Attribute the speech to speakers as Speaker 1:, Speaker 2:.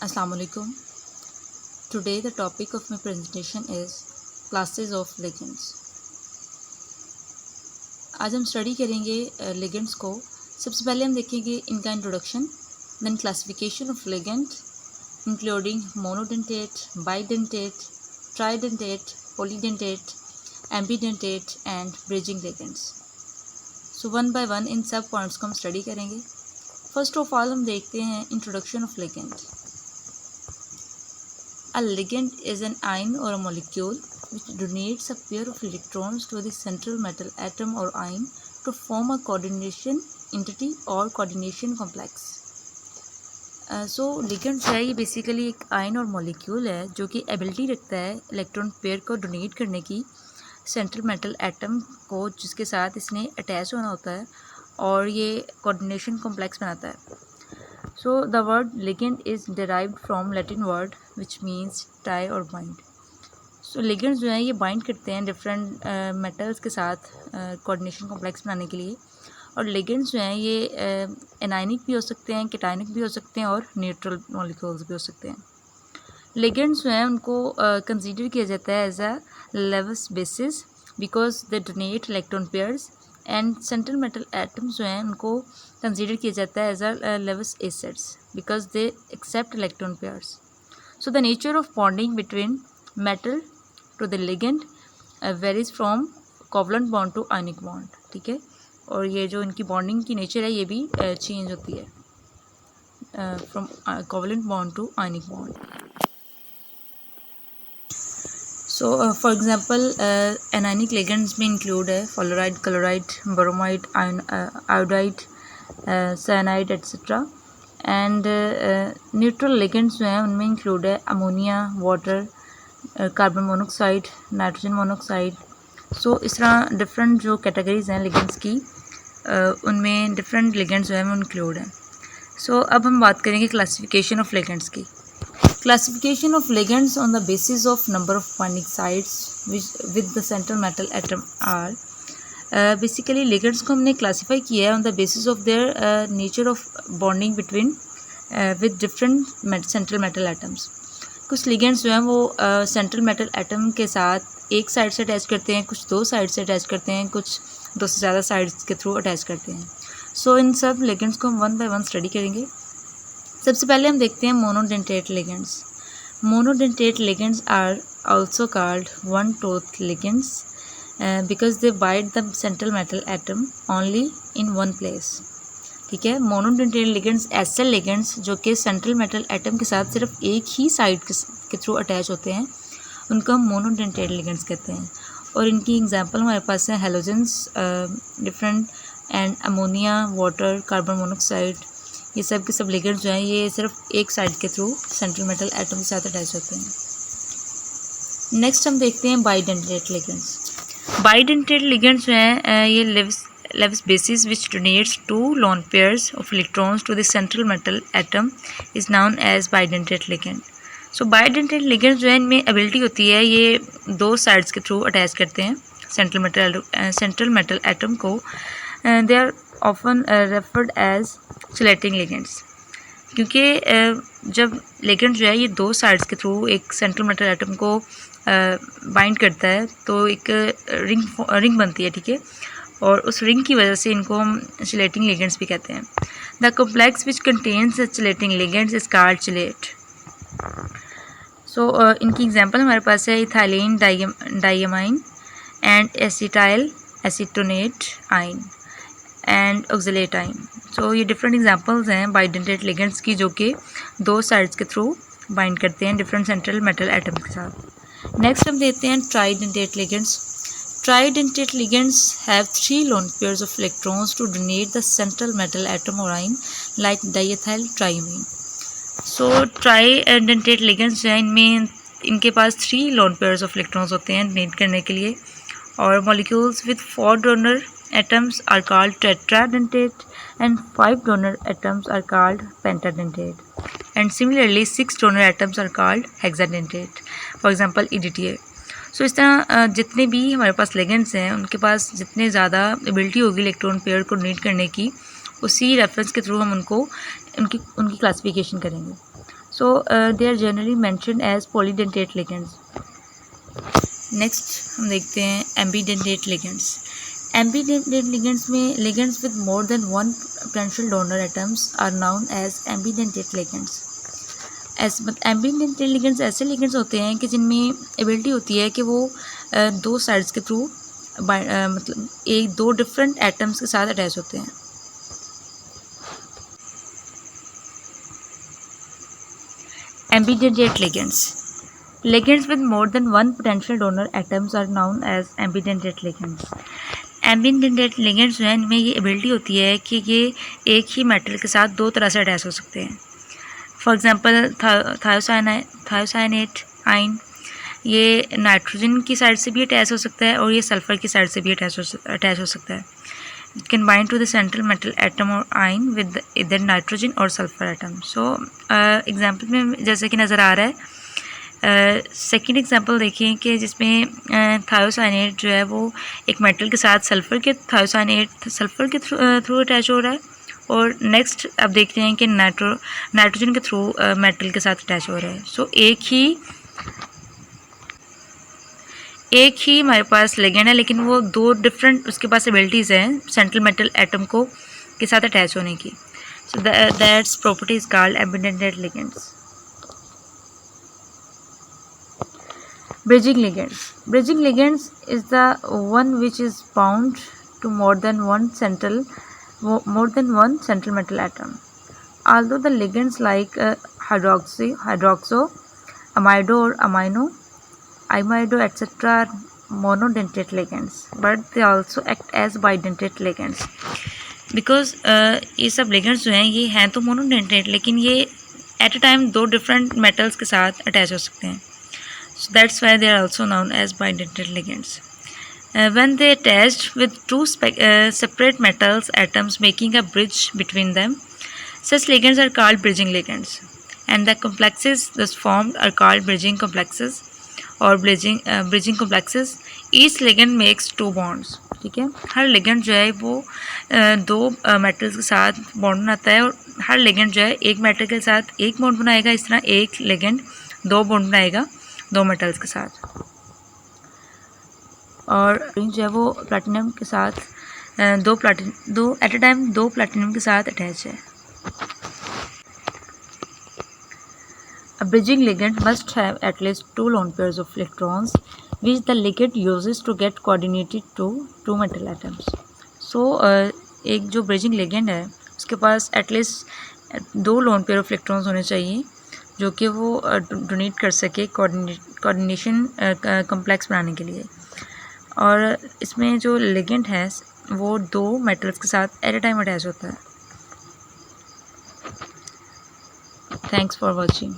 Speaker 1: Assalamu alaikum. Today the topic of my presentation is classes of ligands. आज हम study करेंगे ligands को. सबसे पहले हम देखेंगे इनका introduction, then classification of ligand including monodentate, bidentate, tridentate, polydentate, ambidentate and bridging ligands. So one by one इन सब पॉइंट्स को हम स्टडी करेंगे. फर्स्ट ऑफ ऑल हम देखते हैं introduction of ligand. A ligand is an ion or a molecule which donates a pair of electrons to the central metal atom or ion to form a coordination entity or coordination complex. So ligand है ये basically एक ion और molecule है जो कि ability रखता है electron pair को डोनेट करने की सेंट्रल मेटल एटम को, जिसके साथ इसने अटैच होना होता है और ये कोऑर्डिनेशन कॉम्प्लेक्स बनाता है. So the word ligand is derived from Latin word which means tie or bind. So ligands जो हैं ये बाइंड करते हैं डिफरेंट मेटल्स के साथ कोऑर्डिनेशन कॉम्प्लेक्स बनाने के लिए. और ligands जो हैं ये एनायनिक भी हो सकते हैं, कैटायनिक भी हो सकते हैं और न्यूट्रल मॉलिक्यूल्स भी हो सकते हैं. ligands जो हैं उनको कंसीडर किया जाता है as a Lewis bases because they donate electron pairs. And central metal atoms जो हैं उनको कंसीडर किया जाता है as a Lewis acids because they accept electron pairs. So the nature of bonding between metal to the ligand varies from covalent bond to ionic bond. ठीक है, और ये जो इनकी बॉन्डिंग की नेचर है ये भी चेंज होती है from covalent bond to ionic bond. So for example anionic ligands में इंक्लूड है fluoride, chloride, bromide, iodide, cyanide etcetera. And neutral ligands जो हैं उनमें इंक्लूड है ammonia, water, carbon monoxide, nitrogen monoxide. So इस तरह डिफरेंट जो कैटेगरीज हैं लिगेंड्स की उनमें डिफरेंट लिगेंड्स जो हैं वो इंक्लूड हैं. सो अब हम बात करेंगे क्लासिफिकेशन ऑफ लिगेंड्स की. Classification of ligands on the basis of number of binding sites with the central metal atom are basically ligands को हमने classify किया है on the basis of their nature of bonding between with different central metal atoms. कुछ ligands जो हैं वो central metal atom के साथ एक साइड से अटैच करते हैं, कुछ दो साइड से अटैच करते हैं, कुछ दो से ज़्यादा साइड्स के थ्रू अटैच करते हैं. सो इन सब ligands को हम वन बाय वन स्टडी करेंगे. सबसे पहले हम देखते हैं monodentate ligands. Monodentate ligands are also called one tooth ligands because they bind the central metal atom only in one place. ठीक है, मोनोडेंटेट लिगेंड्स ऐसे लिगेंड्स जो कि सेंट्रल मेटल एटम के साथ सिर्फ एक ही साइड के थ्रू अटैच होते हैं, उनको हम मोनोडेंटेट लिगेंड्स कहते हैं. और इनकी एग्जांपल हमारे पास है halogens, different and ammonia, water, carbon monoxide. ये सब के सब लिगेंड्स जो हैं ये सिर्फ एक साइड के थ्रू सेंट्रल मेटल एटम के साथ अटैच होते हैं. नेक्स्ट हम देखते हैं बाइडेंटेट लिगेंड्स. बाइडेंटेट लिगेंड्स जो हैं ये Lewis bases which donates two lone pairs of electrons to the central metal atom is known as bidentate ligand. So bidentate ligands जो है इनमें एबिलिटी होती है ये दो साइड्स के थ्रू अटैच करते हैं सेंट्रल मेटल एटम को. They are often referred as chelating ligands क्योंकि जब लिगेंड जो है ये दो साइड्स के थ्रू एक सेंट्रल मेटल एटम को बाइंड करता है तो एक रिंग बनती है. ठीक है, और उस रिंग की वजह से इनको हम चलेटिंग लिगेंड्स भी कहते हैं. The complex which contains chelating ligands is called chelate. So इनकी एग्जांपल हमारे पास है ethylenediamine and acetylacetonate ion and oxalate ion. So ये डिफरेंट एग्जांपल्स हैं बाइडेंटेट लिगेंड्स की जो कि दो साइड्स के थ्रू बाइंड करते हैं डिफरेंट सेंट्रल मेटल एटम के साथ. नेक्स्ट हम देखते हैं tridentate ligands. Tridentate ligands have 3 lone pairs of electrons to donate the central metal atom और ion like diethyl triamine. So tridentate ligands जो हैं इनमें इनके पास 3 लोन पेयर्स ऑफ इलेक्ट्रॉन्स होते हैं डोनेट करने के लिए. और molecules with 4 donor atoms are called tetradentate and 5 donor atoms are called pentadentate, and similarly 6 donor atoms are called hexadentate, for example EDTA. सो इस तरह जितने भी हमारे पास लिगेंड्स हैं उनके पास जितने ज़्यादा एबिलिटी होगी इलेक्ट्रॉन पेयर को डोनेट करने की, उसी रेफरेंस के थ्रू हम उनकी क्लासिफिकेशन करेंगे. So they are generally mentioned as polydentate ligands. Next हम देखते हैं एम्बीडेंटेट लिगेंड्स. एम्बीडेंटेट लिगेंड्स में ligands with more than one potential donor atoms are known as ambidentate ligands. Ambidentate ligands ऐसे ligands होते हैं कि जिनमें एबिलिटी होती है कि वो दो साइड्स के थ्रू मतलब एक दो डिफरेंट एटम्स के साथ अटैच होते हैं. Ambidentate ligands. Ligands with more than one potential donor atoms are known as ambidentate ligands. Ambidentate ligands जो है इनमें ये एबिलिटी होती है कि ये एक ही मेटल के साथ दो तरह से अटैच हो सकते हैं. फॉर एग्जांपल थायोसाइनेट आयन ये नाइट्रोजन की साइड से भी अटैच हो सकता है और ये सल्फर की साइड से भी अटैच हो सकता है. It can bind to the central metal atom or ion with either nitrogen or sulfur atom. So example में जैसे कि नज़र आ रहा है सेकेंड एग्जांपल देखिए कि जिसमें थायोसाइनेट जो है वो एक मेटल के साथ सल्फ़र के थ्रू अटैच हो रहा है और नेक्स्ट अब देख रहे हैं कि नाइट्रोजन के थ्रू मेटल के साथ अटैच हो रहा है. सो एक ही हमारे पास लिगेंड है लेकिन वो दो डिफरेंट उसके पास एबिलिटीज़ हैं सेंट्रल मेटल एटम को के साथ अटैच होने की. So that's property is called ambidentate ligands. Bridging ligands. Bridging ligands is the one which is bound to more than one central metal atom. Although the ligands like hydroxo, amido or imido etc. are monodentate ligands, but they also act as bidentate ligands. Because ये सब ligands जो हैं ये हैं तो monodentate लेकिन ये at a time दो different metals के साथ attach हो सकते हैं. So that's why they are also known as bidentate ligands. When they attached with two separate metals atoms making a bridge between them, such ligands are called bridging ligands. And the complexes thus formed are called bridging complexes or bridging complexes. Each ligand makes two bonds. ठीक है, हर ligand जो है वो दो metals के साथ bond बनाता है और हर लिगेंड जो है एक मेटल के साथ एक बॉन्ड बनाएगा. इस तरह एक लिगेंड दो बॉन्ड बनाएगा दो मेटल्स के साथ. और जो है वो प्लैटिनम के साथ दो एट अ टाइम दो प्लैटिनम के साथ अटैच है. A bridging ligand must have at least two lone pairs of electrons which the ligand uses to get coordinated to two metal atoms. So एक जो bridging ligand है उसके पास at least दो lone pair of electrons होने चाहिए जो कि वो डोनेट कर सके कोऑर्डिनेशन कम्प्लेक्स बनाने के लिए. और इसमें जो लिगेंड है वो दो मेटल्स के साथ एट अ टाइम अटैच होता है. Thanks for watching.